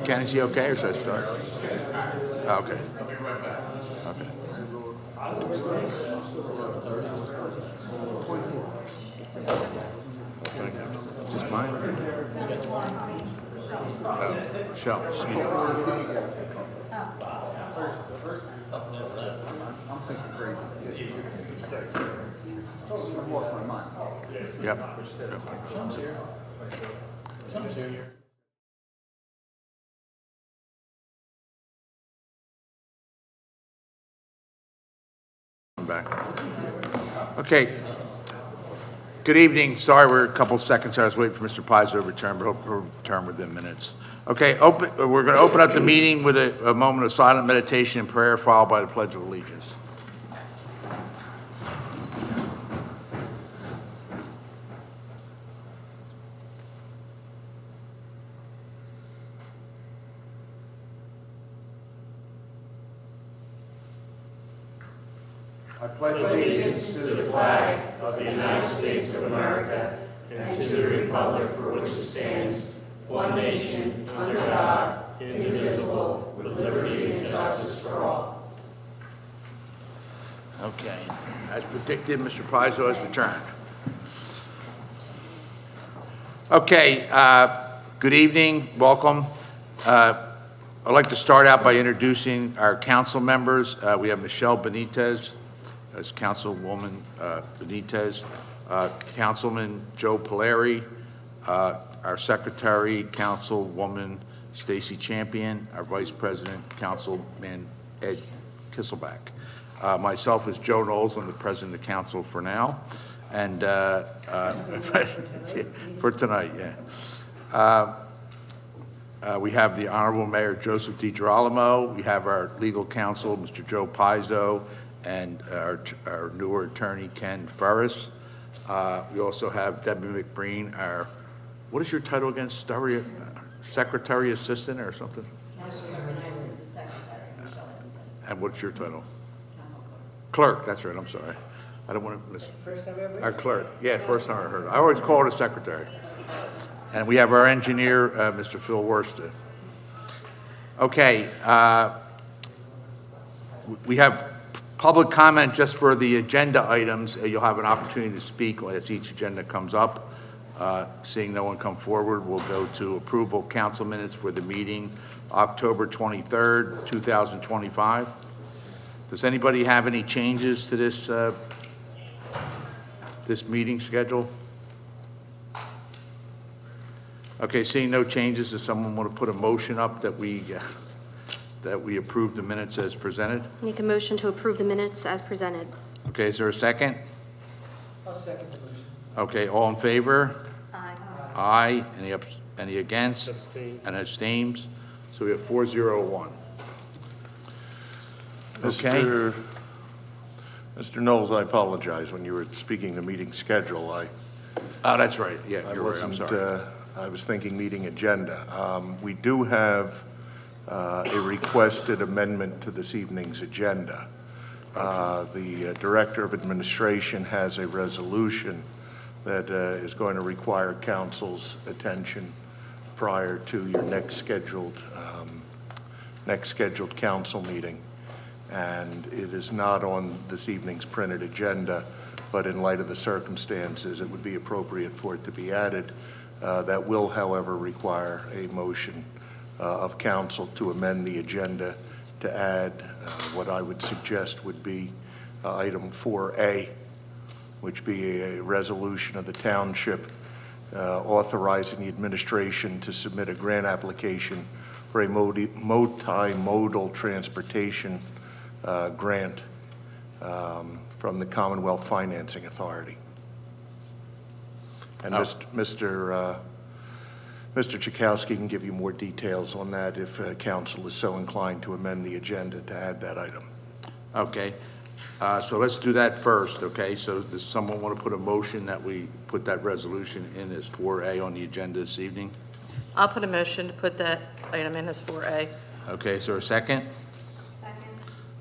Ken, is he okay, or should I start? Oh, okay. Okay. Just mine? Michelle, excuse me. I'm thinking crazy. I lost my mind. Yep. I'm back. Okay. Good evening. Sorry, we're a couple seconds. I was waiting for Mr. Paizo to return, but hope he'll return within minutes. Okay, we're going to open up the meeting with a moment of silent meditation and prayer, followed by the Pledge of Allegiance. I pledge allegiance to the flag of the United States of America and to the republic for which it stands, one nation, under God, indivisible, with liberty and justice for all. Okay. As predicted, Mr. Paizo has returned. Okay. Good evening. Welcome. I'd like to start out by introducing our council members. We have Michelle Benitez as Councilwoman Benitez, Councilman Joe Polari, our Secretary, Councilwoman Stacy Champion, our Vice President, Councilman Ed Kisselback. Myself is Joe Knowles. I'm the President of Council for now, and for tonight, yeah. We have the Honorable Mayor Joseph DiGirolamo. We have our legal counsel, Mr. Joe Paizo, and our newer attorney, Ken Ferris. We also have Debbie McBreen, what is your title again? Secretary Assistant or something? Council recognizes the Secretary, Michelle. And what's your title? Clerk, that's right, I'm sorry. I don't want to miss. That's the first time I've ever Our clerk, yeah, first time I heard it. I always call it a secretary. And we have our engineer, Mr. Phil Worster. Okay, we have public comment just for the agenda items. You'll have an opportunity to speak as each agenda comes up. Seeing no one come forward, we'll go to approval of council minutes for the meeting October 23rd, 2025. Does anybody have any changes to this meeting schedule? Okay, seeing no changes, does someone want to put a motion up that we approve the minutes as presented? Make a motion to approve the minutes as presented. Okay, is there a second? I'll second the motion. Okay, all in favor? Aye. Aye. Any against? Abstain. And abstains? So we have 401. Okay. Mr. Knowles, I apologize. When you were speaking the meeting schedule, Oh, that's right. Yeah, I you're right. I'm wasn't, sorry. I was thinking meeting agenda. We do have a requested amendment to this evening's agenda. The Director of Administration has a resolution that is going to require council's attention prior to your next scheduled council meeting. And it is not on this evening's printed agenda, but in light of the circumstances, it would be appropriate for it to be added. That will, however, require a motion of council to amend the agenda to add what I would suggest would be item 4A, which be a resolution of the township authorizing the administration to submit a grant application for a multimodal transportation grant from the Commonwealth Financing Authority. And Mr. Chakowski can give you more details on that if council is so inclined to amend the agenda to add that item. Okay. So let's do that first, okay? So does someone want to put a motion that we put that resolution in as 4A on the agenda this evening? I'll put a motion to put that item in as 4A. Okay, is there a second? Second.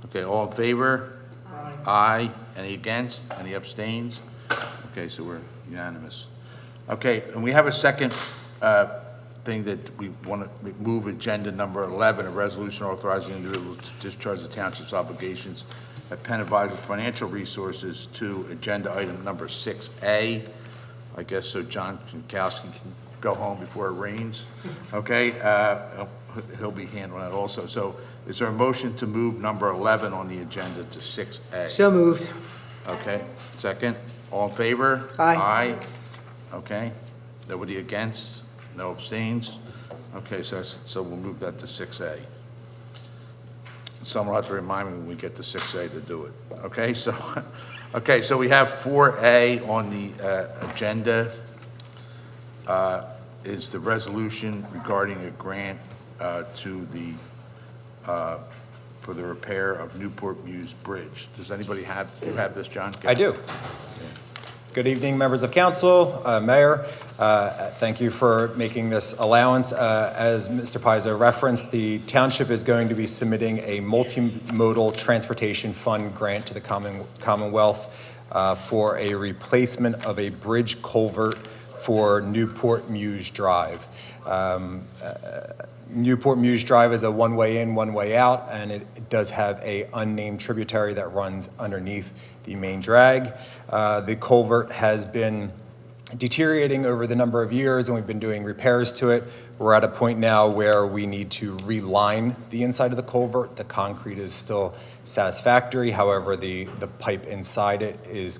Okay, all in favor? Aye. Aye. Any against? Any abstains? Okay, so we're unanimous. Okay, and we have a second thing that we want to move agenda number 11, a resolution authorizing individuals to discharge the township's obligations at Penn Advisor Financial Resources to agenda item number 6A. I guess so John Jankowski can go home before it rains. Okay, he'll be handling that also. So is there a motion to move number 11 on the agenda to 6A? So moved. Okay, second. All in favor? Aye. Aye. Okay. Nobody against? No abstains? Okay, so we'll move that to 6A. Someone will have to remind me when we get to 6A to do it. Okay, so we have 4A on the agenda. Is the resolution regarding a grant to the for the repair of Newport Muse Bridge. Does anybody have this, John? I do. Good evening, members of council, Mayor. Thank you for making this allowance. As Mr. Pizzo referenced, the township is going to be submitting a multimodal transportation fund grant to the Commonwealth for a replacement of a bridge culvert for Newport Muse Drive. Newport Muse Drive is a one-way in, one-way out, and it does have a unnamed tributary that runs underneath the main drag. The culvert has been deteriorating over the number of years, and we've been doing repairs to it. We're at a point now where we need to reline the inside of the culvert. The concrete is still satisfactory. However, the pipe inside it is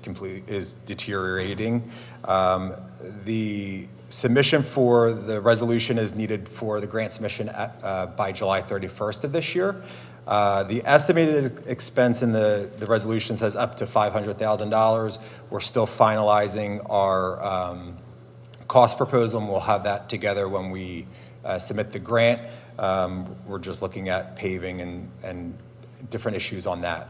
deteriorating. The submission for the resolution is needed for the grant submission by July 31st of this year. The estimated expense in the resolution says up to $500,000. We're still finalizing our cost proposal, and we'll have that together when we submit the grant. We're just looking at paving and different issues on that.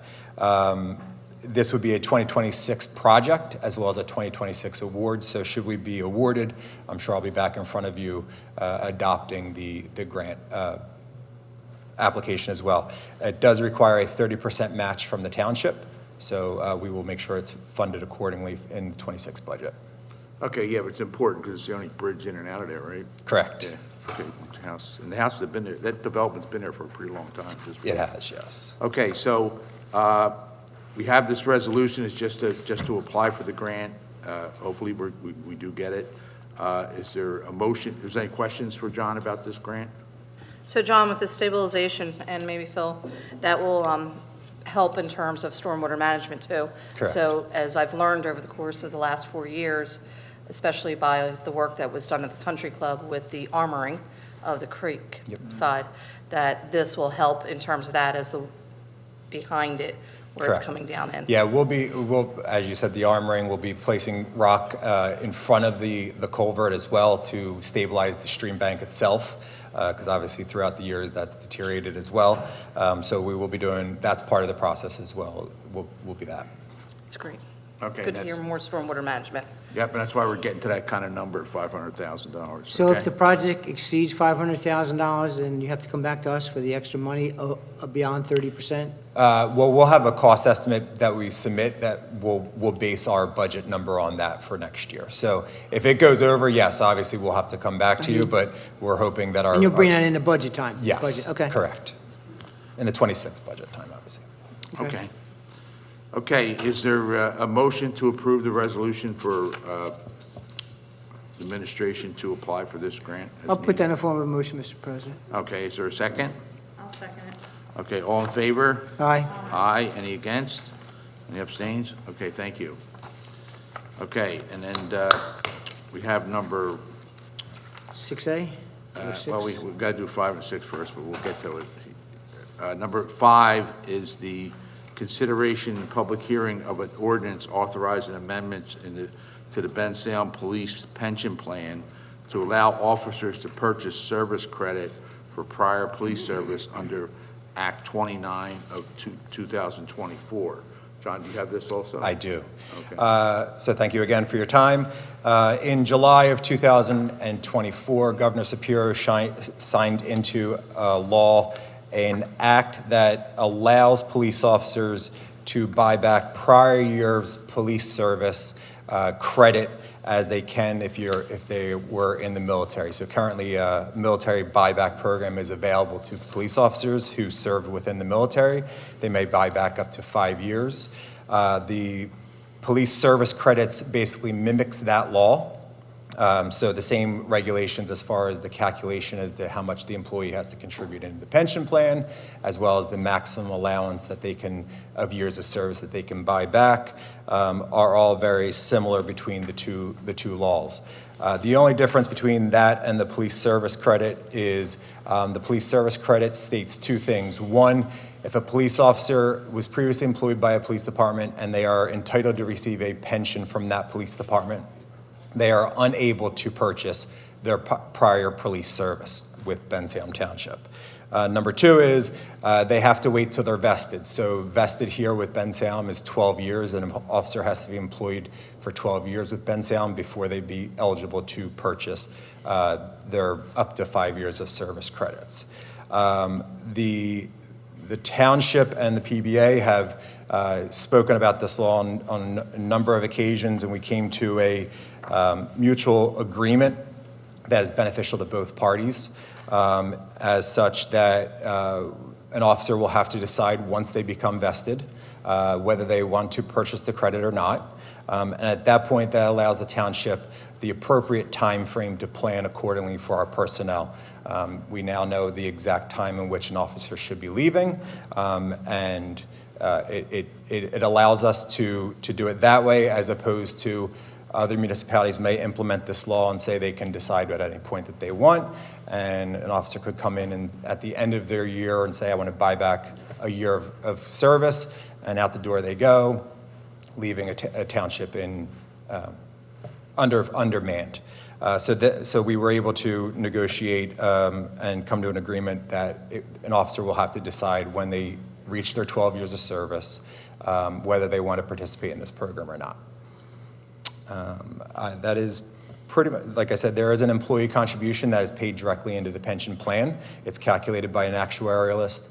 This would be a 2026 project as well as a 2026 award. So should we be awarded, I'm sure I'll be back in front of you adopting the grant application as well. It does require a 30% match from the township, so we will make sure it's funded accordingly in the 26 budget. Okay, yeah, but it's important because it's the only bridge in and out of there, right? Correct. Yeah. Okay. And the houses have been there. That development's been there for a pretty long time. It has, yes. Okay, so we have this resolution. It's just to apply for the grant. Hopefully, we do get it. Is there a motion? Is there any questions for John about this grant? So John, with the stabilization, and maybe Phil, that will help in terms of stormwater management too. Correct. So as I've learned over the course of the last 4 years, especially by the work that was done at the country club with the armoring of the creek side, that this will help in terms of that as the behind it where Correct. It's coming down in. Yeah, we'll, as you said, the armoring, will be placing rock in front of the culvert as well to stabilize the stream bank itself, because obviously throughout the years that's deteriorated as well. So we will be doing, that's part of the process as well, will be that. It's great. Okay. Good to hear more stormwater management. Yep, and that's why we're getting to that kind of number, $500,000. So okay? if the project exceeds $500,000, then you have to come back to us for the extra money beyond 30%? Well, we'll have a cost estimate that we submit that we'll base our budget number on that for next year. So if it goes over, yes, obviously we'll have to come back to you, but we're hoping that our... And you'll bring that in the budget time? Yes, Budget. Okay. correct. In the 26 budget time, obviously. Okay. Okay, is there a motion to approve the resolution for the administration to apply for this grant? as I'll put needed? that in a form of a motion, Mr. President. Okay, is there a second? I'll second it. Okay, all in favor? Aye. Aye. Any against? Any abstains? Okay, thank you. Okay, and then we have number, 6A? Or well, 6? we've got to do 5 and 6 first, but we'll get to it. Number 5 is the consideration and public hearing of an ordinance authorizing amendments to the Bensalem Police Pension Plan to allow officers to purchase service credit for prior police service under Act 29 of 2024. John, do you have this also? I do. Okay. So thank you again for your time. In July of 2024, Governor Shapiro signed into law an act that allows police officers to buy back prior year's police service credit as they can if they were in the military. So currently, a military buyback program is available to police officers who served within the military. They may buy back up to 5 years. The police service credits basically mimics that law. So the same regulations as far as the calculation as to how much the employee has to contribute into the pension plan, as well as the maximum allowance that they can, of years of service that they can buy back, are all very similar between the two laws. The only difference between that and the police service credit is the police service credit states two things. One, if a police officer was previously employed by a police department and they are entitled to receive a pension from that police department, they are unable to purchase their prior police service with Bensalem Township. Number two is they have to wait till they're vested. So vested here with Bensalem is 12 years, and an officer has to be employed for 12 years with Bensalem before they be eligible to purchase their up to 5 years of service credits. The township and the PBA have spoken about this law on a number of occasions, and we came to a mutual agreement that is beneficial to both parties, as such that an officer will have to decide once they become vested whether they want to purchase the credit or not. And at that point, that allows the township the appropriate time frame to plan accordingly for our personnel. We now know the exact time in which an officer should be leaving, and it allows us to do it that way, as opposed to other municipalities may implement this law and say they can decide at any point that they want, and an officer could come in and at the end of their year and say, I want to buy back a year of service, and out the door they go, leaving a township in undermanned. So we were able to negotiate and come to an agreement that an officer will have to decide when they reach their 12 years of service whether they want to participate in this program or not. That is pretty much, like I said, there is an employee contribution that is paid directly into the pension plan. It's calculated by an actuarialist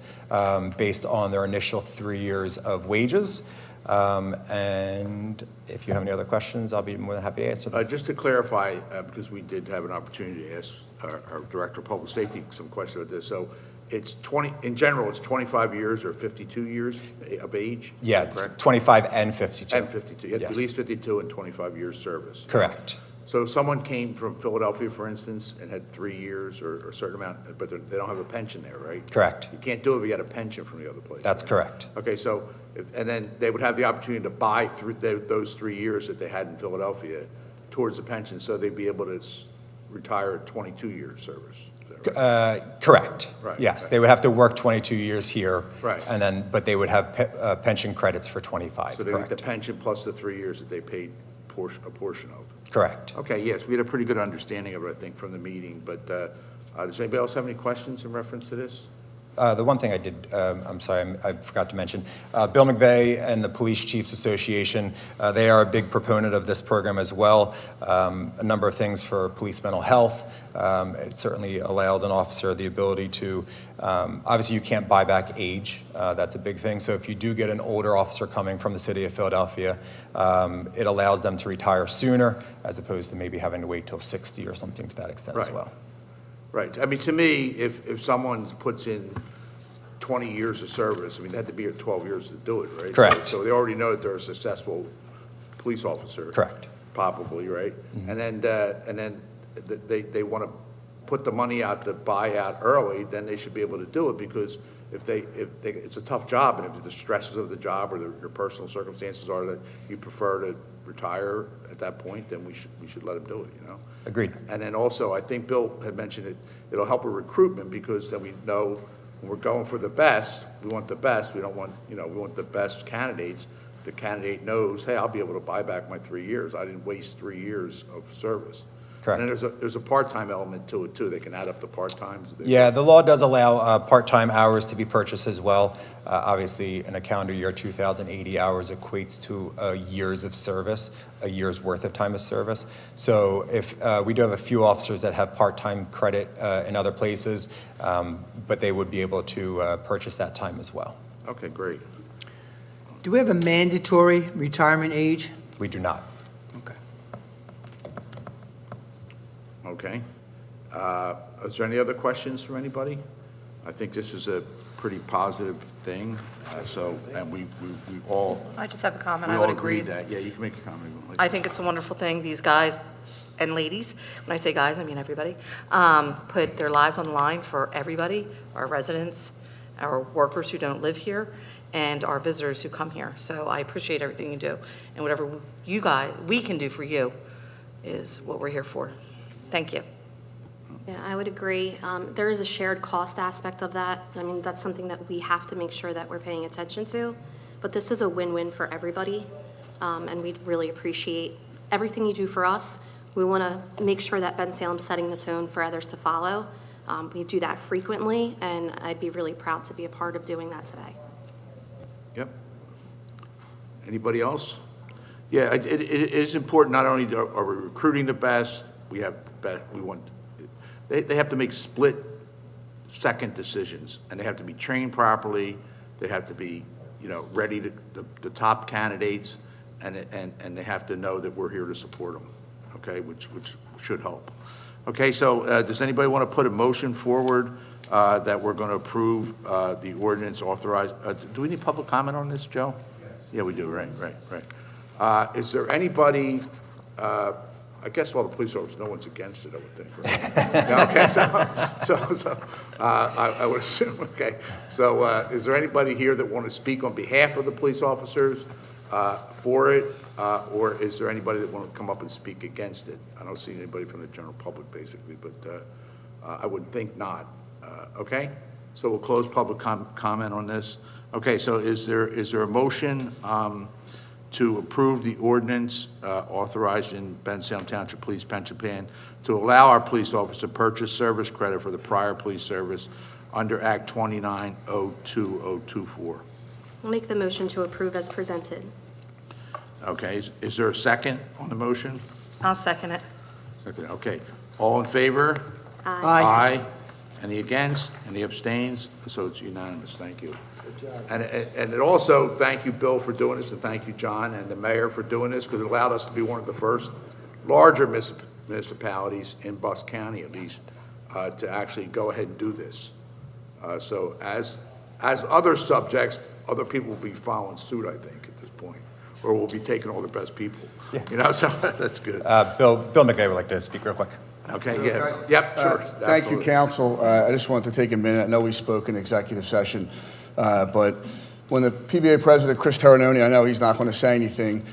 based on their initial 3 years of wages. And if you have any other questions, I'll be more than happy to answer them. Just to clarify, because we did have an opportunity to ask our Director of Public Safety some questions about this. So it's 20, in general, it's 25 years or 52 years of age? Yeah, it's 25 and 52. And 52. You have Yes. at least 52 and 25 years service. Correct. So if someone came from Philadelphia, for instance, and had 3 years or a certain amount, but they don't have a pension there, right? Correct. You can't do it if you had a pension from the other place. That's right? correct. Okay, so, and then they would have the opportunity to buy through those 3 years that they had in Philadelphia towards the pension, so they'd be able to retire at 22 years service. Is that right? Correct. Right, Yes, right. they would have to work 22 years here. Right. And then, but they would have pension credits for 25, So they get the correct. pension plus the 3 years that they paid a portion of. Correct. Okay, yes, we had a pretty good understanding of it, I think, from the meeting, but does anybody else have any questions in reference to this? The one thing I did, I'm sorry, I forgot to mention, Bill McVeigh and the Police Chiefs Association, they are a big proponent of this program as well. A number of things for police mental health. It certainly allows an officer the ability to, obviously you can't buy back age. That's a big thing. So if you do get an older officer coming from the city of Philadelphia, it allows them to retire sooner as opposed to maybe having to wait till 60 or something to that extent as Right. well. Right, I mean, to me, if someone puts in 20 years of service, I mean, they had to be here 12 years to do it, right? Correct. So they already know that they're a successful police officer. Correct. Probably, right? Mm-hmm. And then they want to put the money out to buy out early, then they should be able to do it, because if it's a tough job, and if the stresses of the job or your personal circumstances are that you prefer to retire at that point, then we should let them do it, you know? Agreed. And then also, I think Bill had mentioned it'll help with recruitment, because then we know when we're going for the best, we want the best, we don't want, we want the best candidates. The candidate knows, hey, I'll be able to buy back my 3 years. I didn't waste 3 years of service. Correct. And then there's a part-time element to it, too. They can add up the part-times. Yeah, the law does allow part-time hours to be purchased as well. Obviously, in a calendar year, 2,080 hours equates to years of service, a year's worth of time of service. So if we do have a few officers that have part-time credit in other places, but they would be able to purchase that time as well. Okay, great. Do we have a mandatory retirement age? We do not. Okay. Okay. Is there any other questions from anybody? I think this is a pretty positive thing, and we all, I just have a comment. we I all would agree agree. that, yeah, you can make a comment. I think it's a wonderful thing. These guys and ladies, when I say guys, I mean everybody, put their lives on the line for everybody, our residents, our workers who don't live here, and our visitors who come here. So I appreciate everything you do. And whatever we can do for you is what we're here for. Thank you. Yeah, I would agree. There is a shared cost aspect of that. I mean, that's something that we have to make sure that we're paying attention to. But this is a win-win for everybody, and we'd really appreciate everything you do for us. We want to make sure that Bensalem's setting the tone for others to follow. We do that frequently, and I'd be really proud to be a part of doing that today. Yep. Anybody else? Yeah, it is important, not only are we recruiting the best, we want, they have to make split-second decisions, and they have to be trained properly, they have to be, ready to, the top candidates, and they have to know that we're here to support them, okay, which should help. Okay, so does anybody want to put a motion forward that we're going to approve the ordinance authorized? Do we need public comment on this, Joe? Yeah, we do, right. Is there anybody, I guess all the police officers, no one's against it, I would think, right? Yeah, okay, so I would assume, okay. So is there anybody here that want to speak on behalf of the police officers for it, or is there anybody that want to come up and speak against it? I don't see anybody from the general public, basically, but I would think not. Okay, so we'll close public comment on this. Okay, so is there a motion to approve the ordinance authorizing Bensalem Township Police Pension Plan to allow our police officer to purchase service credit for the prior police service under Act 2902-024? I'll make the motion to approve as presented. Okay, is there a second on the motion? I'll second it. Second, okay. All in favor? Aye. Any against? Any abstains? So it's unanimous. Thank you. And it also, thank you, Bill, for doing this, and thank you, John, and the mayor for doing this, because it allowed us to be one of the first larger municipalities in Bucks County, at least, to actually go ahead and do this. So as other subjects, other people will be following suit, I think, at this point, or we'll be taking all the best people. Yeah. So that's good. Bill McVeigh would like to speak real quick. Okay, yeah, yep, sure. Thank you, council. I just wanted to take a minute. I know we spoke in executive session, but when the PBA president, Chris Terranoni, I know he's not going to say anything,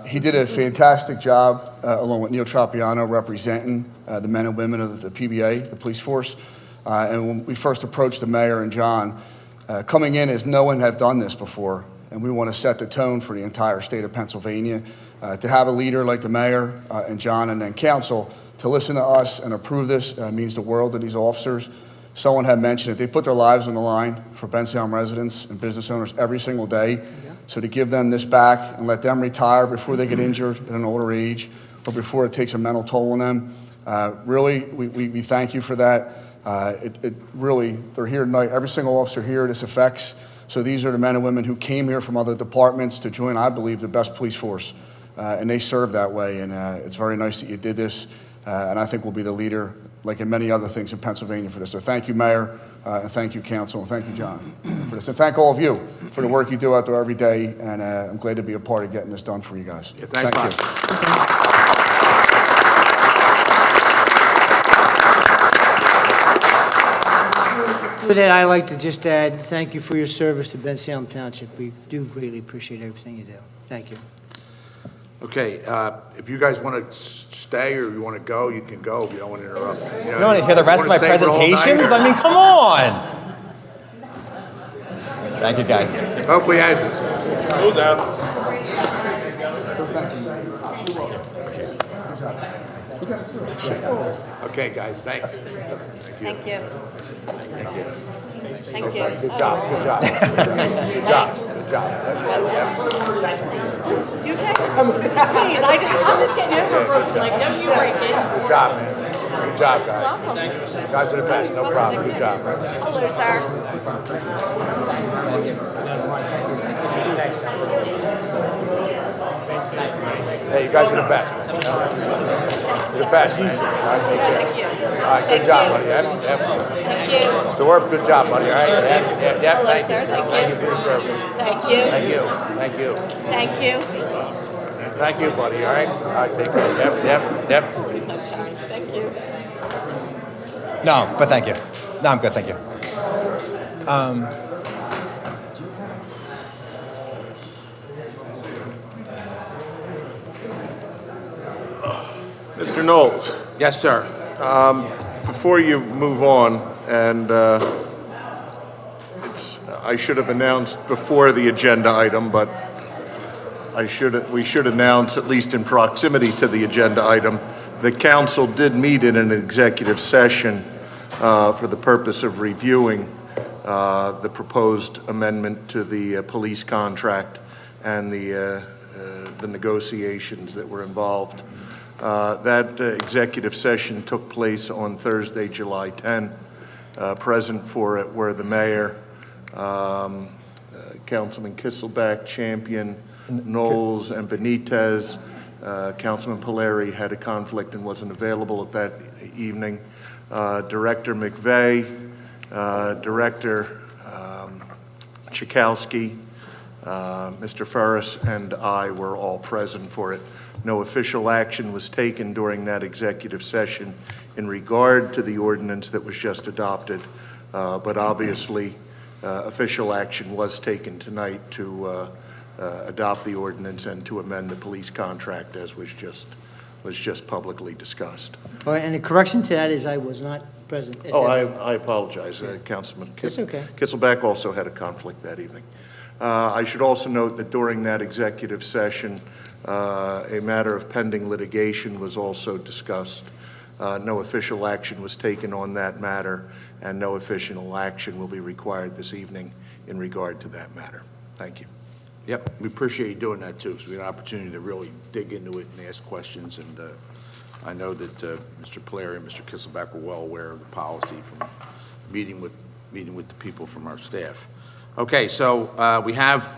he did a fantastic job, along with Neil Tropiano, representing the men and women of the PBA, the police force. And when we first approached the mayor and John, coming in as no one had done this before, and we want to set the tone for the entire state of Pennsylvania. To have a leader like the mayor and John and then council to listen to us and approve this means the world to these officers. Someone had mentioned it. They put their lives on the line for Bensalem residents and business owners every single day. So to give them this back and let them retire before they get injured at an older age or before it takes a mental toll on them, really, we thank you for that. It really, they're here tonight. Every single officer here this affects. So these are the men and women who came here from other departments to join, I believe, the best police force. And they serve that way. And it's very nice that you did this. And I think we'll be the leader, like in many other things in Pennsylvania, for this. So thank you, Mayor, and thank you, Council, and thank you, John, for this. And thank all of you for the work you do out there every day. And I'm glad to be a part of getting this done for you guys. Yeah, thanks a lot. With that, I'd like to just add, thank you for your service to Bensalem Township. We do greatly appreciate everything you do. Thank you. Okay, if you guys want to stay or you want to go, you can go if you don't want to interrupt. You don't want to hear the rest of my presentations? I mean, come on. Thank you, guys. Hopefully, as Close out. okay, guys, thanks. Thank you. Thank you. Thank you. Good job. Good job. Good job. Good job. You okay? Please, I'm just getting over broken. Like, don't you break it. Good job, man. Good job, guys. Welcome. You guys are the best. No problem. Good job. Hello, sir. Hey, you guys are the best, man. You're the best, man. All right, good job, buddy. Thank you. Mr. Worth, good job, buddy. All right. Yeah, Hello, thank sir. you. Thank you. For your service. Thank you. Thank you. Thank you. Thank you. Thank you, buddy. All right. All right, take care. Yep. Sunshine. Thank you. No, but thank you. No, I'm good, thank you. Mr. Knowles, Yes, sir. before you move on, and I should have announced before the agenda item, but we should announce, at least in proximity to the agenda item, the council did meet in an executive session for the purpose of reviewing the proposed amendment to the police contract and the negotiations that were involved. That executive session took place on Thursday, July 10. Present for it were the mayor, Councilman Kisselback, Champion, Knowles, and Benitez. Councilman Polari had a conflict and wasn't available at that evening. Director McVeigh, Director Chakowski, Mr. Ferris, and I were all present for it. No official action was taken during that executive session in regard to the ordinance that was just adopted, but obviously official action was taken tonight to adopt the ordinance and to amend the police contract as was just publicly discussed. All right, and the correction to that is I was not present at Oh, that. I apologize, Councilman It's okay. Kisselback also had a conflict that evening. I should also note that during that executive session, a matter of pending litigation was also discussed. No official action was taken on that matter, and no official action will be required this evening in regard to that matter. Thank you. Yep, we appreciate you doing that too, so we had an opportunity to really dig into it and ask questions. And I know that Mr. Polari and Mr. Kisselback were well aware of the policy from meeting with the people from our staff. Okay, so we have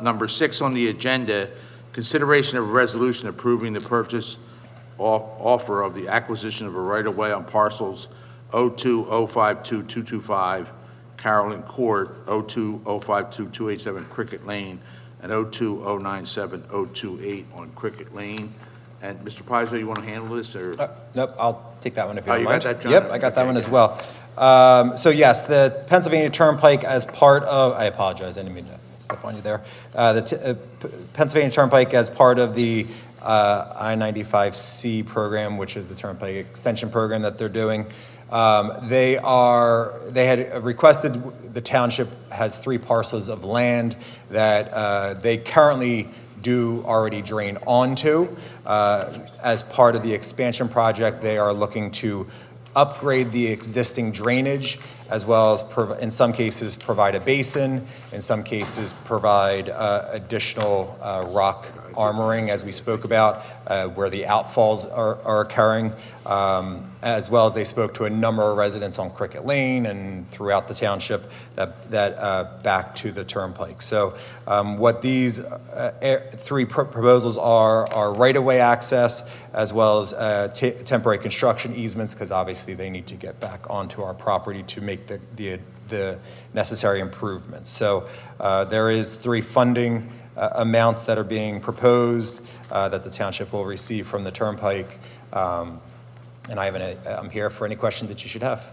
number 6 on the agenda, consideration of a resolution approving the purchase offer of the acquisition of a right-of-way on parcels 02052225 Carolyn Court, 02052-287 Cricket Lane, and 02097-028 on Cricket Lane. And Mr. Pizzo, you want to handle this, or? Nope, I'll take that one if you Oh, don't you mind. got that, John? Yep, I got that Okay, one as yeah. well. So yes, the Pennsylvania Turnpike as part of, I apologize, I didn't mean to step on you there. Pennsylvania Turnpike as part of the I-95C program, which is the Turnpike Extension Program that they're doing. They had requested, the township has 3 parcels of land that they currently do already drain onto. As part of the expansion project, they are looking to upgrade the existing drainage, as well as, in some cases, provide a basin, in some cases, provide additional rock armoring, as we spoke about, where the outfalls are occurring, as well as they spoke to a number of residents on Cricket Lane and throughout the township that back to the turnpike. So what these 3 proposals are right-of-way access, as well as temporary construction easements, because obviously they need to get back onto our property to make the necessary improvements. So there is 3 funding amounts that are being proposed that the township will receive from the turnpike. And I'm here for any questions that you should have.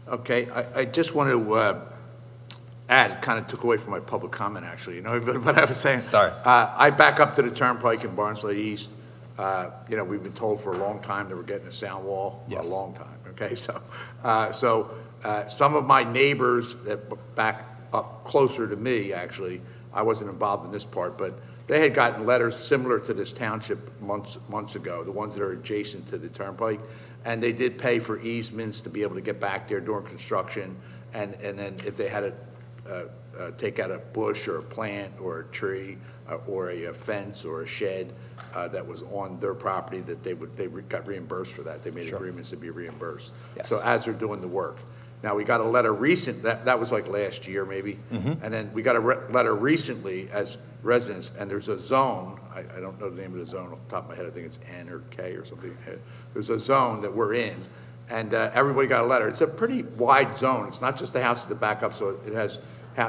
Okay, I just want to add, kind of took away from my public comment, actually, you know, but I was saying. Sorry. I back up to the Turnpike in Barnsley East. We've been told for a long time that we're getting a sound wall. Yes. A long time, okay? So some of my neighbors that back up closer to me, actually, I wasn't involved in this part, but they had gotten letters similar to this township months ago, the ones that are adjacent to the Turnpike, and they did pay for easements to be able to get back there during construction, and then if they had to take out a bush or a plant or a tree or a fence or a shed that was on their property, that they got reimbursed for that. They made Sure. agreements to be reimbursed. Yes. So as they're doing the work. Now, we got a letter that was like last year maybe, and then we got a letter recently as residents, and there's a zone, I don't know the name of the zone off the top of my head, I think it's N or K or something. There's a zone that we're in, and everybody got a letter. It's a pretty wide zone. It's not just the houses that back up, so it has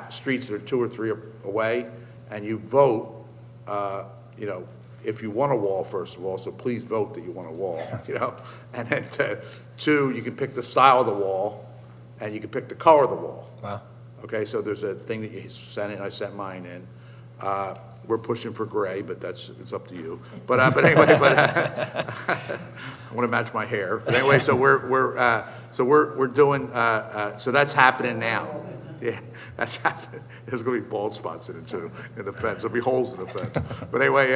streets that are 2 or 3 away, and you vote, if you want a wall, first of all, so please vote that you want a wall, And then 2, you can pick the style of the wall, and you can pick the color of the wall. Wow. Okay, so there's a thing that you sent in, I sent mine in. We're pushing for gray, but it's up to you. But anyway, I want to match my hair. But anyway, so we're doing, so that's happening now. Yeah, that's happening. There's going to be bald spots in it too, in the fence. There'll be holes in the fence. But anyway,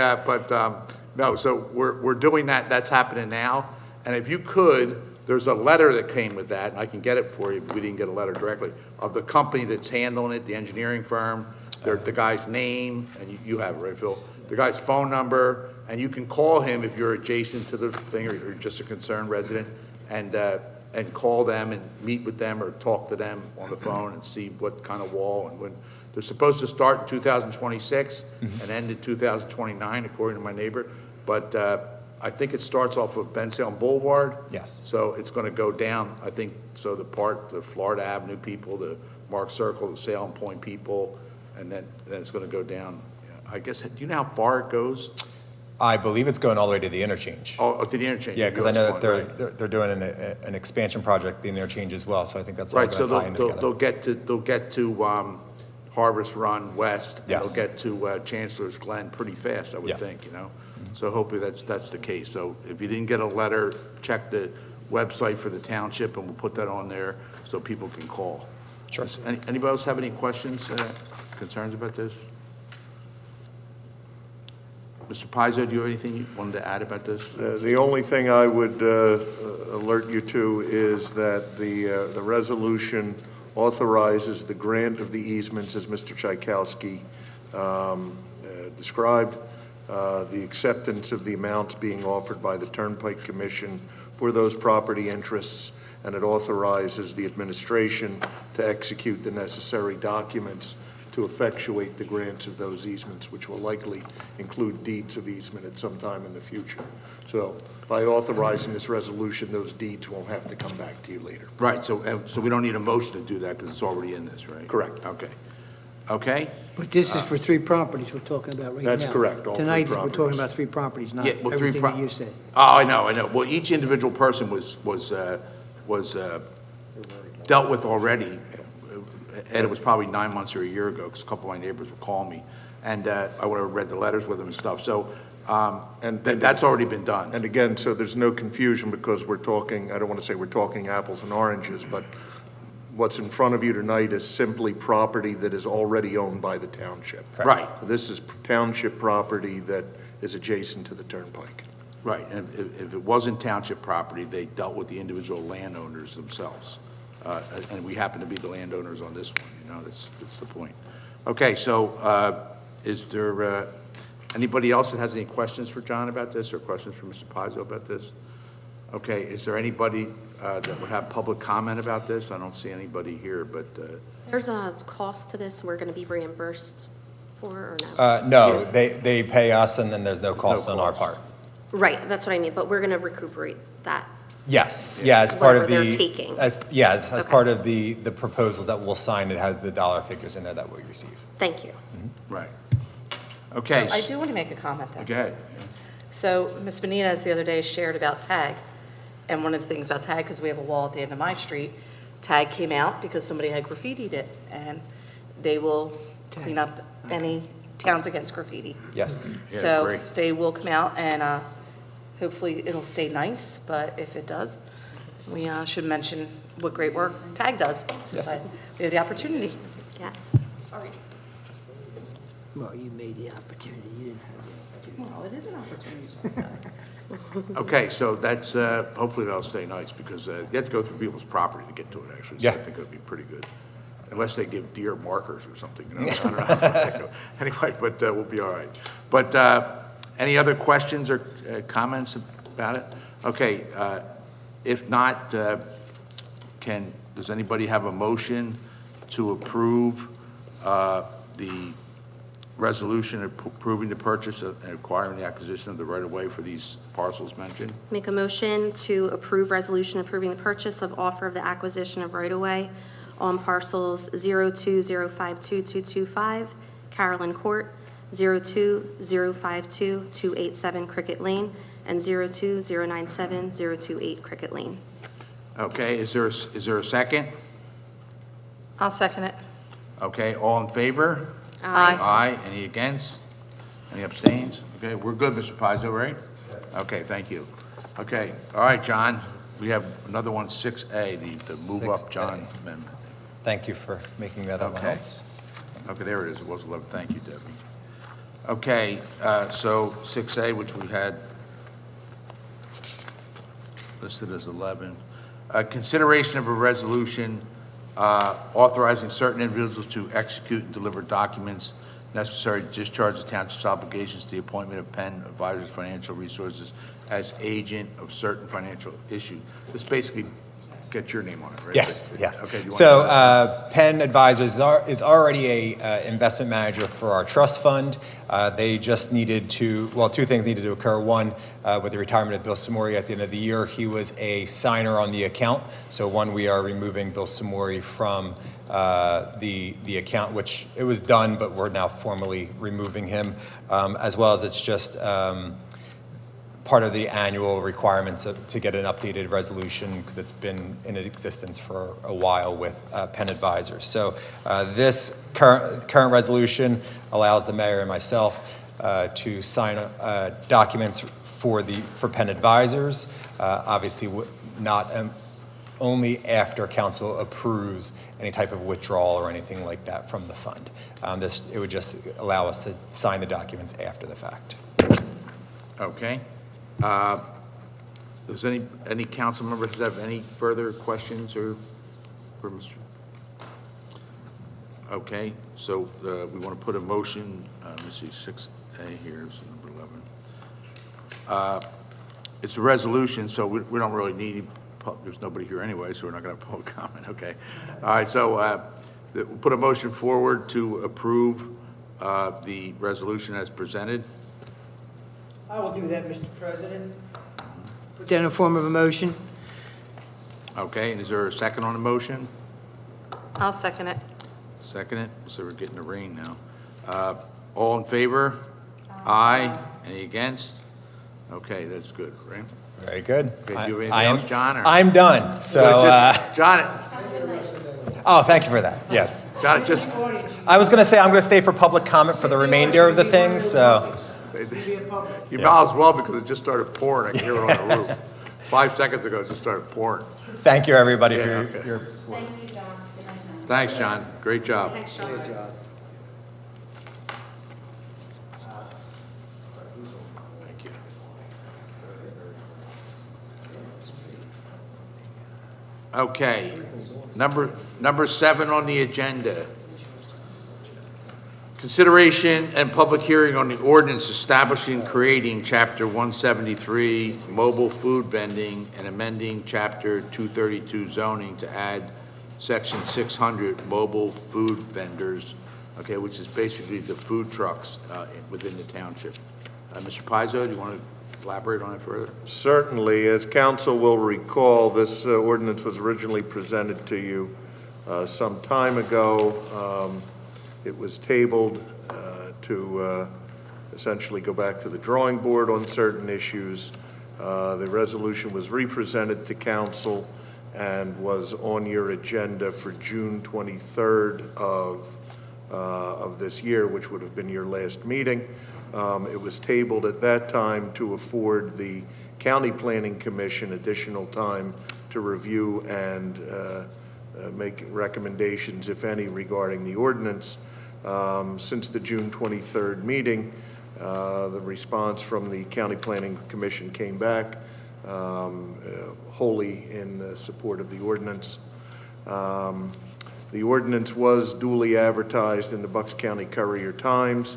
no, so we're doing that. That's happening now. And if you could, there's a letter that came with that, and I can get it for you, but we didn't get a letter directly, of the company that's handling it, the engineering firm, the guy's name, and you have it, right, Phil? The guy's phone number, and you can call him if you're adjacent to the thing or you're just a concerned resident, and call them and meet with them or talk to them on the phone and see what kind of wall and when. They're supposed to start in 2026 and end in 2029, according to my neighbor, but I think it starts off of Bensalem Boulevard. Yes. So it's going to go down, I think, so the Florida Avenue people, the Mark Circle, the Salem Point people, and then it's going to go down. I guess, do you know how far it goes? I believe it's going all the way to the interchange. Oh, to the interchange. Yeah, because I know that Right. they're doing an expansion project, the interchange as well, so I think that's all Right, so going to tie in together. they'll get to Harvest Run West. And Yes. they'll get to Chancellor's Glen pretty fast, I would Yes. think, So hopefully that's the case. So if you didn't get a letter, check the website for the township, and we'll put that on there so people can call. Sure. Anybody else have any questions, concerns about this? Mr. Pizzo, do you have anything you wanted to add about this? The only thing I would alert you to is that the resolution authorizes the grant of the easements, as Mr. Tchaikovsky described, the acceptance of the amounts being offered by the Turnpike Commission for those property interests, and it authorizes the administration to execute the necessary documents to effectuate the grants of those easements, which will likely include deeds of easement at some time in the future. So by authorizing this resolution, those deeds won't have to come back to you later. Right, so we don't need a motion to do that because it's already in this, right? Correct. Okay? But this is for 3 properties we're talking about right now. That's correct, all 3 Tonight, we're properties. talking about 3 properties, not Yeah, well, 3 everything that you said. Oh, I know. Well, each individual person was dealt with already. And it was probably 9 months or a year ago, because a couple of my neighbors would call me, and I would have read the letters with them and stuff. So, and that's already been done. And again, so there's no confusion because we're talking, I don't want to say we're talking apples and oranges, but what's in front of you tonight is simply property that is already owned by the township. Right, This is township property that is adjacent to the turnpike. right. And if it wasn't township property, they dealt with the individual landowners themselves. And we happen to be the landowners on this one, that's the point. Okay, so is there anybody else that has any questions for John about this or questions for Mr. Pizzo about this? Okay, is there anybody that would have public comment about this? I don't see anybody here, but, There's a cost to this we're going to be reimbursed for, or no? No, they pay us, and then there's no cost on our cost. part. Right, that's what I mean, but we're going to recuperate that. Yes, yeah, as part of Whatever the. they're taking. As Okay. part of the proposals that we'll sign, it has the dollar figures in there that we receive. Thank you. right. Okay. So I do want to make a comment though. Go ahead. So Ms. Benitez the other day shared about TAG, and one of the things about TAG, because we have a wall at the end of my street, TAG came out because somebody had graffitied it, and they will clean up any towns against graffiti. Yes. Yeah, So great. they will come out, and hopefully it'll stay nice, but if it does, we should mention what great work TAG does, since Yes. we have the opportunity. Yeah. Sorry. Well, you made the opportunity, you didn't have the opportunity. Well, it is an opportunity. Okay, so that's, hopefully that'll stay nice, because you have to go through people's property to get to it, actually. So Yeah. I think it'll be pretty good, unless they give deer markers or something, I don't know. Anyway, but we'll be all right. But any other questions or comments about it? Okay, if not, can Does anybody have a motion to approve the resolution approving the purchase and acquiring the acquisition of the right-of-way for these parcels mentioned? Make a motion to approve resolution approving the purchase of offer of the acquisition of right-of-way on parcels 02052225 Carolyn Court, 02052-287 Cricket Lane, and 02097-028 Cricket Lane. Okay, is there a second? I'll second it. Okay, all in favor? Aye. Aye. Any against? Any abstains? Okay, we're good, Mr. Pizzo, right? Okay, thank you. Okay, all right, John, we have another one, 6A, the move up 6A. John amendment. Thank you for making that Okay. allowance. Okay, there it is, it was 11, thank you, Debbie. Okay, so 6A, which we had listed as 11. Consideration of a resolution authorizing certain individuals to execute and deliver documents necessary to discharge the township's obligations to the appointment of Penn Advisors Financial Resources as agent of certain financial issues. This basically gets your name on it, right? Yes, yes. Okay. Do you want So to- Penn Advisors is already a investment manager for our trust fund. They just needed to, well, two things needed to occur. One, with the retirement of Bill Samori at the end of the year, he was a signer on the account. So one, we are removing Bill Samori from the account, which it was done, but we're now formally removing him, as well as it's just part of the annual requirements to get an updated resolution because it's been in existence for a while with Penn Advisors. So this current resolution allows the mayor and myself to sign documents for Penn Advisors, obviously not only after council approves any type of withdrawal or anything like that from the fund. It would just allow us to sign the documents after the fact. Okay. Does any council members have any further questions or for Mr.? Okay, so we want to put a motion, let me see, 6A here is number 11. It's a resolution, so we don't really need, there's nobody here anyway, so we're not going to have public comment, okay. All right, so we'll put a motion forward to approve the resolution as presented. I will do that, Mr. President. Put that in the form of a motion. Okay, and is there a second on the motion? I'll second it. Second it, so we're getting the rain now. All in favor? Aye. Any against? Okay, that's good, right? Very good. Okay, do you have anything else, John, or- I'm done. So, John, oh, thank you for that. Yes. John, just, I was going to say I'm going to stay for public comment for the remainder of the things, so. you might as well because it just started pouring. I can hear it on the roof. 5 seconds ago, it just started pouring. Thank you, everybody, Yeah, for okay. your Thank you, John. Thanks, John. Great job. Thanks, John. Thank you. Okay, number 7 on the agenda. Consideration and public hearing on the ordinance establishing, creating Chapter 173 mobile food vending and amending Chapter 232 zoning to add Section 600 mobile food vendors, okay, which is basically the food trucks within the township. Mr. Pizzo, do you want to elaborate on it further? Certainly. As council will recall, this ordinance was originally presented to you some time ago. It was tabled to essentially go back to the drawing board on certain issues. The resolution was represented to council and was on your agenda for June 23rd of this year, which would have been your last meeting. It was tabled at that time to afford the County Planning Commission additional time to review and make recommendations, if any, regarding the ordinance. Since the June 23rd meeting, the response from the County Planning Commission came back wholly in support of the ordinance. The ordinance was duly advertised in the Bucks County Courier-Times.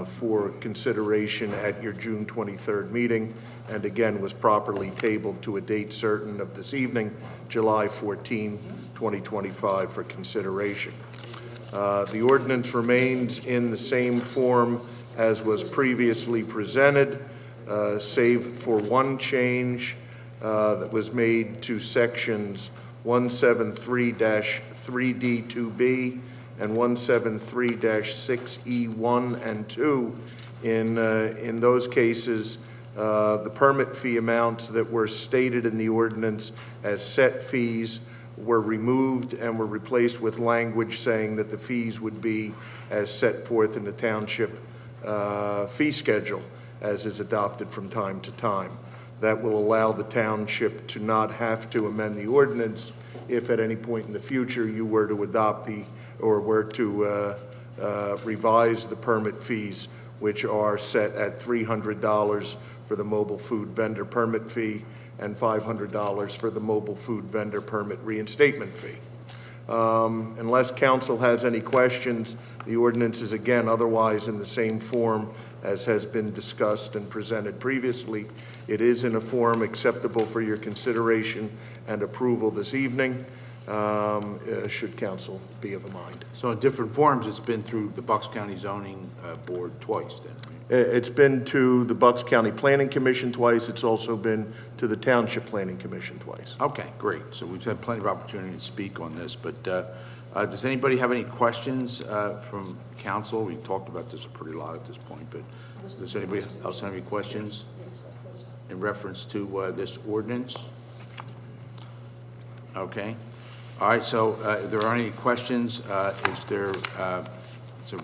for consideration at your June 23rd meeting, and again was properly tabled to a date certain of this evening, July 14, 2025, for consideration. The ordinance remains in the same form as was previously presented, save for one change that was made to sections 173-3D2B and 173-6E1 and 2. In those cases, the permit fee amounts that were stated in the ordinance as set fees were removed and were replaced with language saying that the fees would be as set forth in the township fee schedule as is adopted from time to time. That will allow the township to not have to amend the ordinance if at any point in the future you were to adopt or were to revise the permit fees, which are set at $300 for the mobile food vendor permit fee and $500 for the mobile food vendor permit reinstatement fee. Unless council has any questions, the ordinance is again otherwise in the same form as has been discussed and presented previously. It is in a form acceptable for your consideration and approval this evening, should council be of a mind. So in different forms, it's been through the Bucks County Zoning Board twice then, right? It's been to the Bucks County Planning Commission twice. It's also been to the Township Planning Commission twice. Okay, great. So we've had plenty of opportunity to speak on this, but does anybody have any questions from council? We talked about this a pretty lot at this point, but does anybody else have any questions in reference to this ordinance? Okay. All right, so if there are any questions, is there, so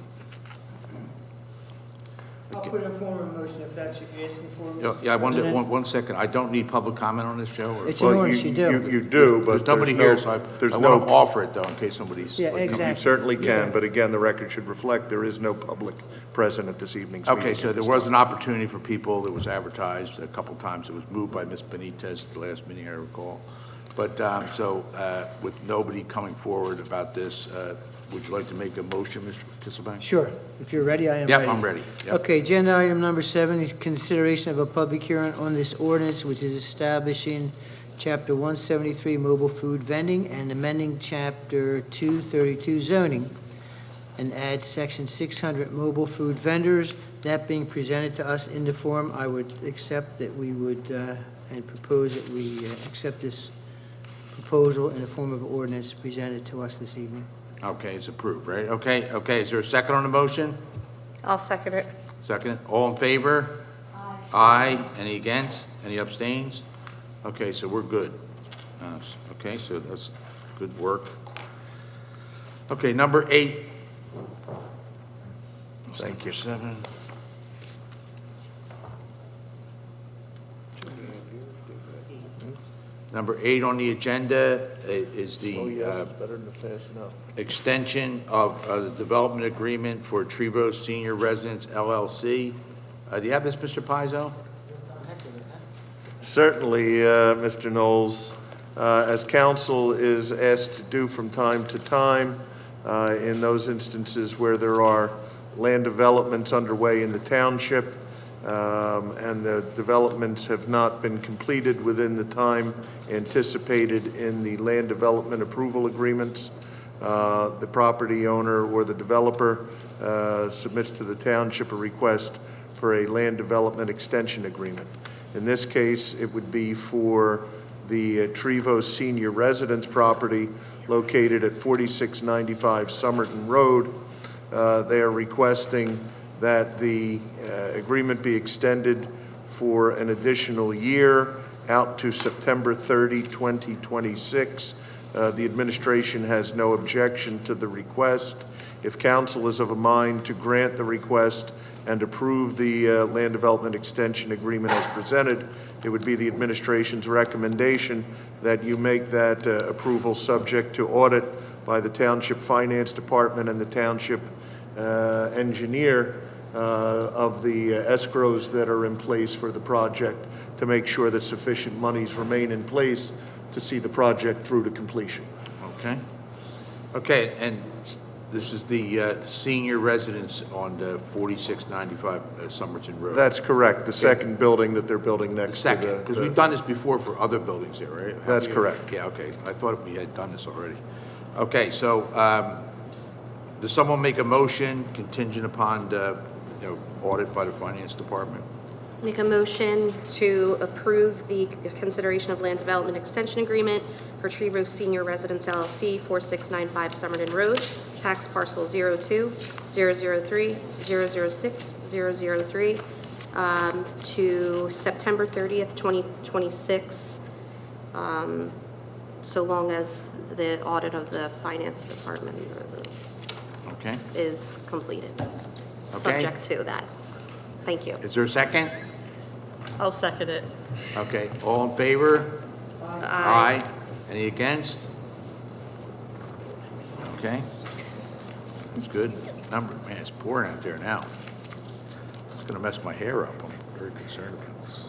I'll put it in form of a motion if that's what you're asking for. Mr. yeah, President. one second. I don't need public comment on this, Joe? Or? It's an ordinance, you do. You do, but There's nobody here, so I want to offer it, though, in case somebody's... Yeah, exactly. You certainly can, Yeah. but again, the record should reflect there is no public present at this evening's meeting. Okay, so at there this was time. an opportunity for people. It was advertised a couple times. It was moved by Ms. Benitez at the last meeting, I recall. But with nobody coming forward about this, would you like to make a motion, Mr. Kisselbank? Sure. If you're ready, I am ready. Yep, I'm ready. Yep. Okay, agenda item number 7 is consideration of a public hearing on this ordinance, which is establishing Chapter 173 mobile food vending and amending Chapter 232 zoning and add Section 600 mobile food vendors. That being presented to us in the form, I would accept that we would, and propose that we accept this proposal in the form of ordinance presented to us this evening. Okay, it's approved, right? Okay, is there a second on the motion? I'll second it. Second. All in favor? Aye. Any against? Any abstains? Okay, so we're good. Okay, so that's good work. Okay, number 8. Thank you. 7. Number 8 on the agenda is the better than fast enough. extension of the development agreement for Trevose Senior Residence LLC. Do you have this, Mr. Pizzo? Certainly, Mr. Knowles. As council is asked to do from time to time, in those instances where there are land developments underway in the township, and the developments have not been completed within the time anticipated in the land development approval agreements, the property owner or the developer submits to the township a request for a land development extension agreement. In this case, it would be for the Trevose Senior Residence property located at 4695 Somerton Road. They are requesting that the agreement be extended for an additional year out to September 30, 2026. The administration has no objection to the request. If council is of a mind to grant the request and approve the land development extension agreement as presented, it would be the administration's recommendation that you make that approval subject to audit by the Township Finance Department and the Township engineer of the escrows that are in place for the project to make sure that sufficient monies remain in place to see the project through to completion. Okay. Okay, and This is the senior residence on the 4695 Somerton Road. That's correct, the second building that they're building next to Second, because we've done this before for other buildings here, right? That's correct. Yeah, okay. I thought we had done this already. Okay, so does someone make a motion contingent upon the, audit by the Finance Department? Make a motion to approve the consideration of land development extension agreement for Tree Roof Senior Residence LLC, 4695 Somerton Road, tax parcel 02-003-006-003, to September 30th, 2026, so long as the audit of the Finance Department Okay. is completed, subject to that. Thank you. Is there a second? I'll second it. Okay, all in favor? Aye. Any against? Okay. That's good. Man, it's pouring out there now. It's gonna mess my hair up. I'm very concerned about this.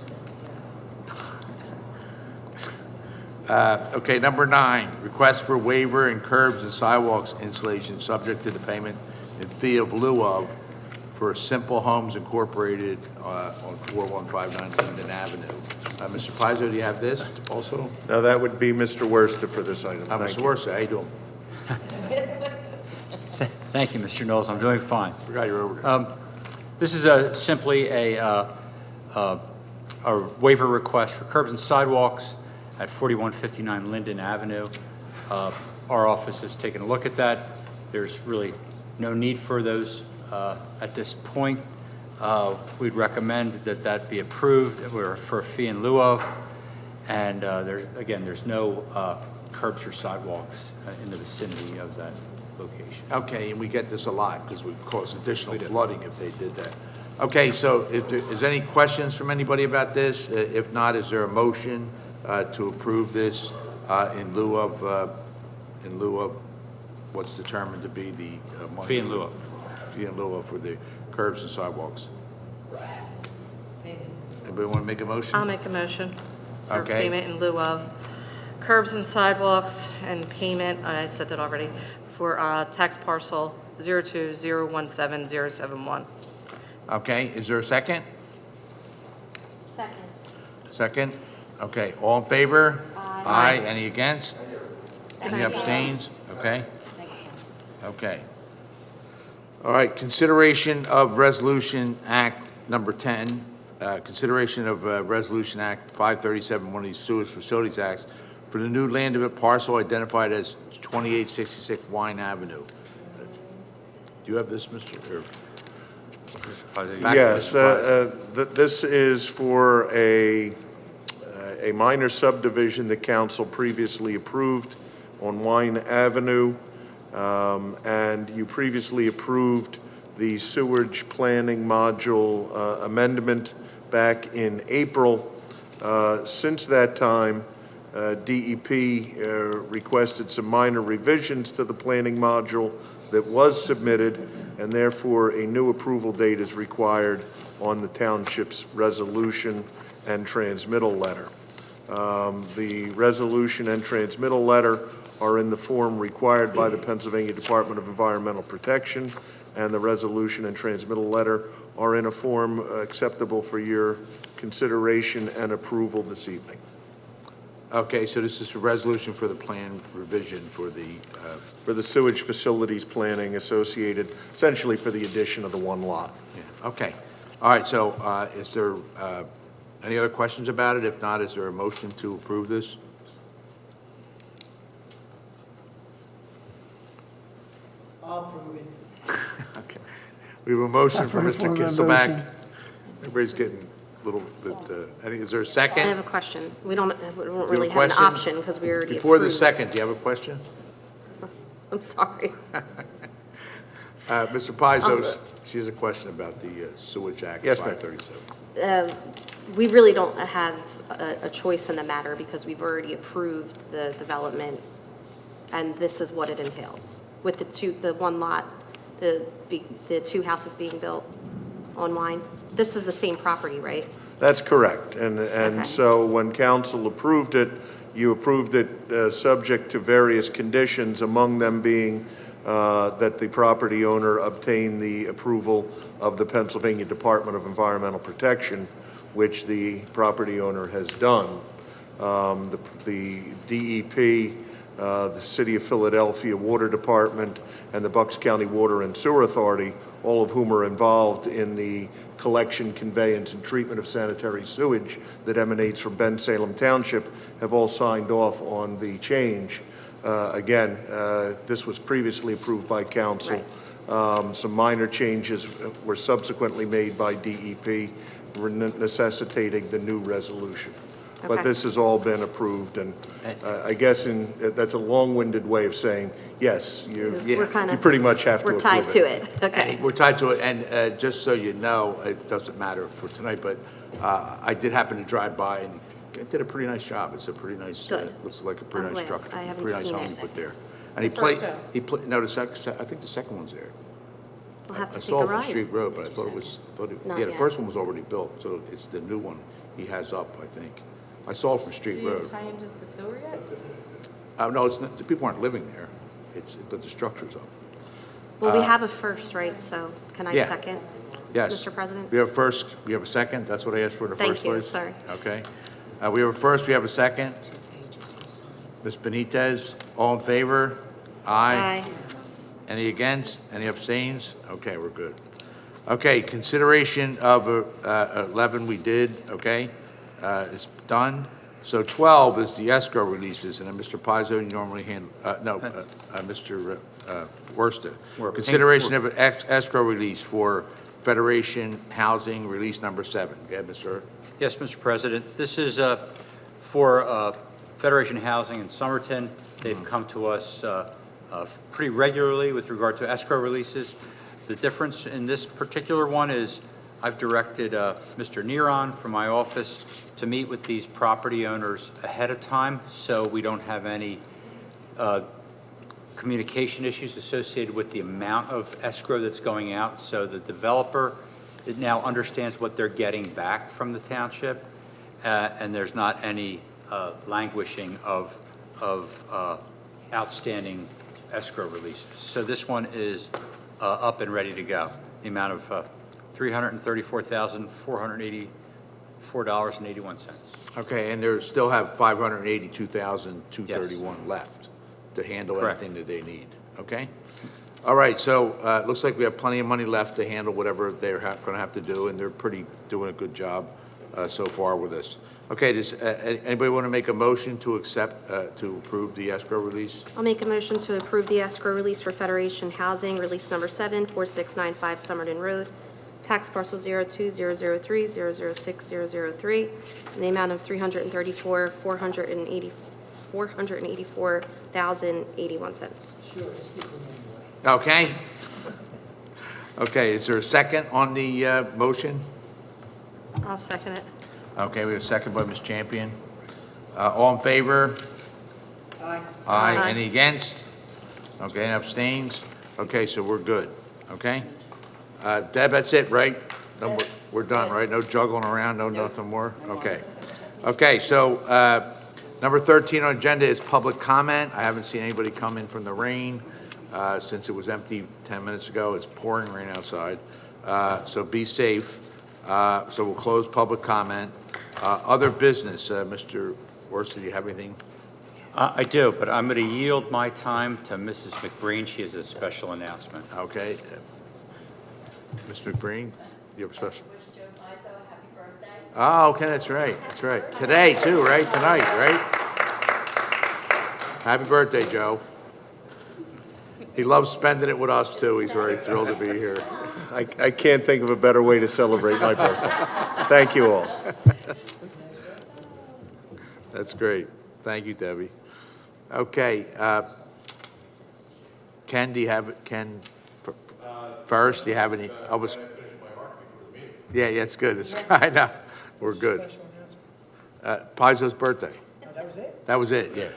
Okay, number 9, request for waiver in curbs and sidewalks installation subject to the payment in fee of lieu of for Simple Homes Incorporated on 4159 Linden Avenue. Mr. Pizzo, do you have this also? Now, that would be Mr. Worcester for this item. Thank Mr. you. Worcester, how you doing? Thank you, Mr. Knowles. I'm doing fine. Forgot you're over there. This is simply a waiver request for curbs and sidewalks at 4159 Linden Avenue. Our office has taken a look at that. There's really no need for those at this point. We'd recommend that that be approved. We're for a fee in lieu of. And there's no curbs or sidewalks in the vicinity of that location. Okay, and we get this a lot because we've caused additional flooding if they did that. Okay, so is there any questions from anybody about this? If not, is there a motion to approve this in lieu of what's determined to be the money? Fee in lieu of. Fee in lieu of for the curbs and sidewalks. Anybody want to make a motion? I'll make a motion for Okay. payment in lieu of curbs and sidewalks and payment, I said that already, for tax parcel 02017071. Okay, is there a second? Second. Second? Okay, all in favor? Aye. Any against? Any abstains? Okay. Okay. All right, consideration of Resolution Act Number 10, consideration of Resolution Act 537, one of these sewage facilities acts, for the new land of a parcel identified as 2866 Wine Avenue. Do you have this, Mr. Yes, this is for a minor subdivision the council previously approved on Wine Avenue, and you previously approved the sewage planning module amendment back in April. Since that time, DEP requested some minor revisions to the planning module that was submitted, and therefore a new approval date is required on the township's resolution and transmittal letter. The resolution and transmittal letter are in the form required by the Pennsylvania Department of Environmental Protection, and the resolution and transmittal letter are in a form acceptable for your consideration and approval this evening. Okay, so this is a resolution for the plan revision for the, For the sewage facilities planning associated, essentially for the addition of the one lot. yeah, okay. All right, so is there any other questions about it? If not, is there a motion to approve this? I'll approve it. Okay. We have a motion from Mr. Kisselback. Everybody's getting a little bit, is there a I second? have a question. We don't really have an question? option because we already Before the approved. second, do you have a question? I'm sorry. Mr. Pizzo, she has a question about the Sewage Act Yes, ma'am. 537. We really don't have a choice in the matter because we've already approved the development, and this is what it entails. With the one lot, the two houses being built on Wine. This is the same property, right? That's correct. And Okay. so when council approved it, you approved it subject to various conditions, among them being that the property owner obtain the approval of the Pennsylvania Department of Environmental Protection, which the property owner has done. The DEP, the City of Philadelphia Water Department, and the Bucks County Water and Sewer Authority, all of whom are involved in the collection, conveyance, and treatment of sanitary sewage that emanates from Bensalem Township, have all signed off on the change. Again, this was previously approved by council. Some minor changes were subsequently made by DEP, necessitating the new resolution. But Okay. this has all been approved, and I guess that's a long-winded way of saying, yes, you pretty much have to We're approve tied to it. Okay. We're tied to it, and just so you know, it doesn't matter for tonight, but I did happen to drive by, and it did a pretty nice job. It's a pretty nice, Good. looks like a pretty I'm nice glad. structure. I haven't Pretty nice seen home it. he put there. And he The played, first home. no, I think the second one's there. We'll have I to take saw a it from ride. Street Road, but Not yeah, the yet. first one was already built, so it's the new one he has up, I think. I saw it from Street Road. tie into the sewer yet? No, it's not, the people aren't living there, but the structure's up. Well, we have a first, right? So can I Yeah. second? Yes. Mr. President? We have a first, we have a second, that's what I asked for in the Thank first you, place? sorry. Okay. We have a first, we have a second. Ms. Benitez, all in favor? Aye. Any against? Any abstains? Okay, we're good. Okay, consideration of 11 we did, okay? It's done. So 12 is the escrow releases, and then Mr. Pizzo, you normally handle, Mr. Worcester. Consideration of an escrow release for Federation Housing, release number 7. Go ahead, Mr. Yes, Mr. President. This is for Federation Housing in Somerton. They've come to us pretty regularly with regard to escrow releases. The difference in this particular one is I've directed Mr. Neron from my office to meet with these property owners ahead of time so we don't have any communication issues associated with the amount of escrow that's going out. So the developer now understands what they're getting back from the township, and there's not any languishing of outstanding escrow releases. So this one is up and ready to go. The amount of $334,484.81. Okay, and they still have $582,231 left to handle Correct. anything that they need, okay? All right, so it looks like we have plenty of money left to handle whatever they're going to have to do, and they're doing a good job so far with this. Okay, does anybody want to make a motion to to approve the escrow release? I'll make a motion to approve the escrow release for Federation Housing, release number 7, 4695 Somerton Road, tax parcel 02-003-006-003, in the amount of $484,081.81. Okay? Okay, is there a second on the motion? I'll second it. Okay, we have a second by Ms. Champion. All in favor? Aye. Aye. Any against? Okay, and abstains? Okay, so we're good, okay? Deb, that's it, right? No, we're done, right? No juggling around, nothing more? Okay. Okay, so number 13 on agenda is public comment. I haven't seen anybody come in from the rain since it was empty 10 minutes ago. It's pouring rain outside, so be safe. So we'll close public comment. Other business, Mr. Worcester, do you have anything? I do, but I'm going to yield my time to Mrs. McBreen. She has a special announcement. Okay. Ms. McBreen, you have a special? Wish Joe Pizzo a happy birthday. Oh, okay, that's right, that's right. Today, too, right? Tonight, right? Happy birthday, Joe. He loves spending it with us, too. He's very thrilled to be here. I can't think of a better way to celebrate my birthday. Thank you all. That's great. Thank you, Debbie. Okay, Ken, do you have, first, do you have any? Yeah, it's good. I know, we're good. Pizzo's birthday. That was it? That was it, yeah.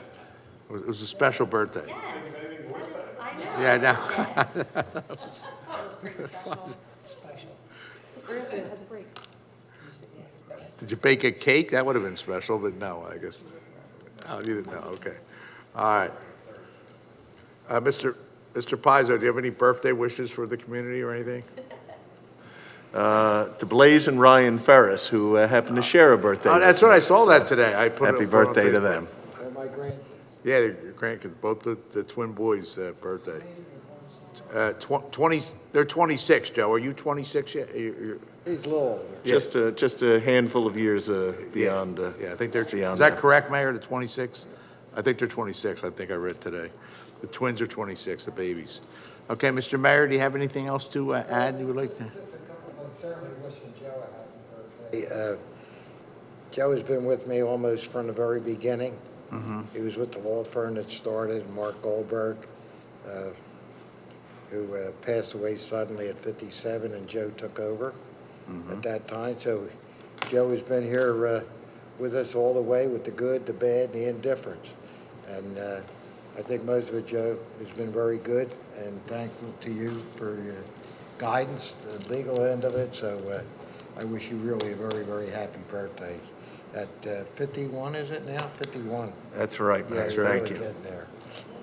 It was a special birthday. Yes. I know. Yeah, I know. That was pretty special. Special. Has a break. Did you bake a cake? That would have been special, but no, I guess. Oh, you didn't know, okay. All right. Mr. Mr. Pizzo, do you have any birthday wishes for the community or anything? To Blaze and Ryan Ferris, who happen to share a birthday. Oh, that's with what I me. saw that today. I put it Happy on birthday to Facebook. them. Yeah, your grandkids, both the twin boys' birthday. 20, they're 26, Joe. Are you 26 yet? He's a little older. Just a handful of years beyond. Yeah, I think they're, beyond is that correct, Mayor, the 26? I think they're 26, I think I read today. The twins are 26, the babies. Okay, Mr. Mayor, do you have anything else to add you would like to? Just a couple of things. Certainly wishing Joe a happy birthday. Joe has been with me almost from the very beginning. He was with the law firm that started, Mark Goldberg, who passed away suddenly at 57, and Joe took over at that time. So Joe has been here with us all the way, with the good, the bad, and the indifference. And I think most of it, Joe, has been very good, and thankful to you for your guidance, the legal end of it. So I wish you really a very, very happy birthday. At 51, is it now? 51. That's right, Yeah, Mayor. you're Thank really you. getting there.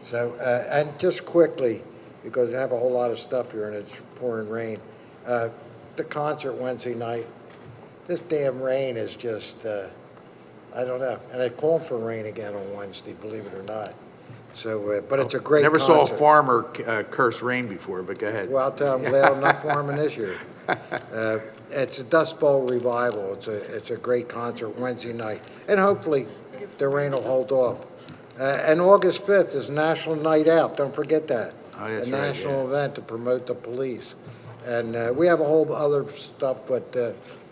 So, and just quickly, because I have a whole lot of stuff here and it's pouring rain, the concert Wednesday night, this damn rain is just, I don't know. And I called for rain again on Wednesday, believe it or not. So, but it's a great Never concert. saw a farmer curse rain before, but go ahead. Well, I'll tell you, I'm glad I'm not farming this year. It's a Dust Bowl revival. It's a great concert Wednesday night. And hopefully, the rain will hold off. And August 5th is National Night Out. Don't forget that. Oh, that's a right, national event to promote the police. And we have a whole other stuff, but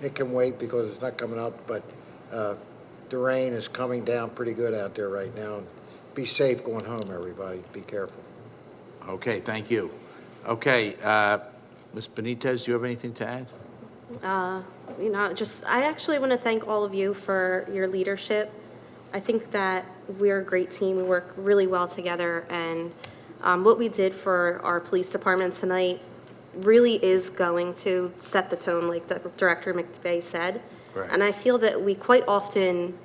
it can wait because it's not coming up. But the rain is coming down pretty good out there right now. Be safe going home, everybody. Be careful. Okay, thank you. Okay, Ms. Benitez, do you have anything to add? I actually want to thank all of you for your leadership. I think that we're a great team. We work really well together, and what we did for our police department tonight really is going to set the tone, like the Director McVeigh said. Right. And I feel that we quite often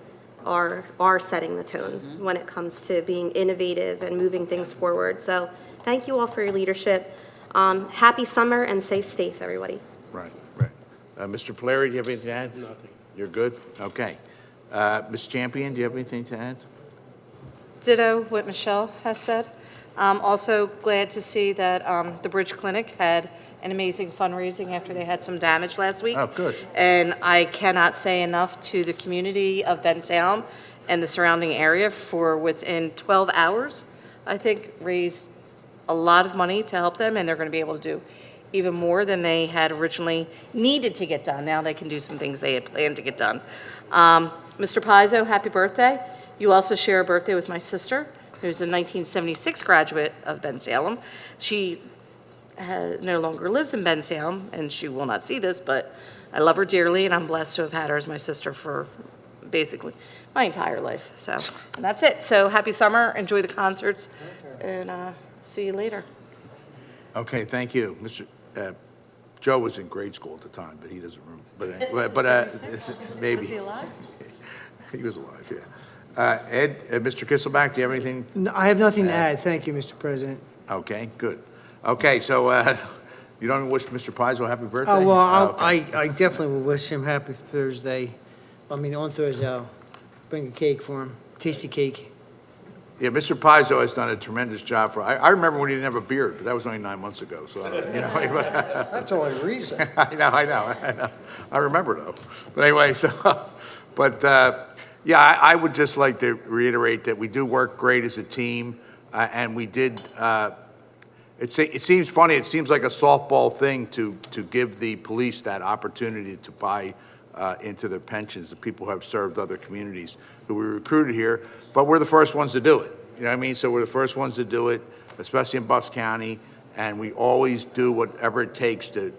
are setting the tone when it comes to being innovative and moving things forward. So thank you all for your leadership. Happy summer and stay safe, everybody. Right, right. Mr. Polari, do you have anything to add? Nothing. You're good? Okay. Ms. Champion, do you have anything to add? Ditto what Michelle has said. Also glad to see that the Bridge Clinic had an amazing fundraising after they had some damage last week. Oh, good. And I cannot say enough to the community of Bensalem and the surrounding area for within 12 hours, I think, raised a lot of money to help them, and they're going to be able to do even more than they had originally needed to get done. Now they can do some things they had planned to get done. Mr. Pizzo, happy birthday. You also share a birthday with my sister, who's a 1976 graduate of Bensalem. She no longer lives in Bensalem, and she will not see this, but I love her dearly, and I'm blessed to have had her as my sister for basically my entire life. So and that's it. So happy summer, enjoy the concerts, and see you later. Okay, thank you. Mr. Joe was in grade school at the time, but he doesn't remember. But maybe. Was he alive? He was alive, yeah. Ed, Mr. Kisselback, do you have anything? No, I have nothing to add. Thank you, Mr. President. Okay, good. Okay, so you don't wish Mr. Pizzo a happy birthday? Oh, well, Okay. I definitely will wish him happy Thursday. On Thursday, I'll bring a cake for him, tasty cake. Yeah, Mr. Pizzo has done a tremendous job I remember when he didn't have a beard, but that was only 9 months ago, so, you know. That's only recent. I know. I remember though. But anyway, yeah, I would just like to reiterate that we do work great as a team, and we did, it seems funny, it seems like a softball thing to give the police that opportunity to buy into their pensions, the people who have served other communities who we recruited here, but we're the first ones to do it. You know what I mean? So we're the first ones to do it, especially in Bucks County, and we always do whatever it takes to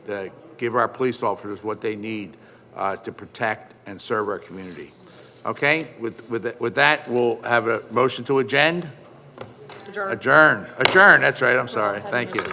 give our police officers what they need to protect and serve our community. Okay, with that, we'll have a motion to adjourn. Adjourn, that's right, I'm sorry, thank you.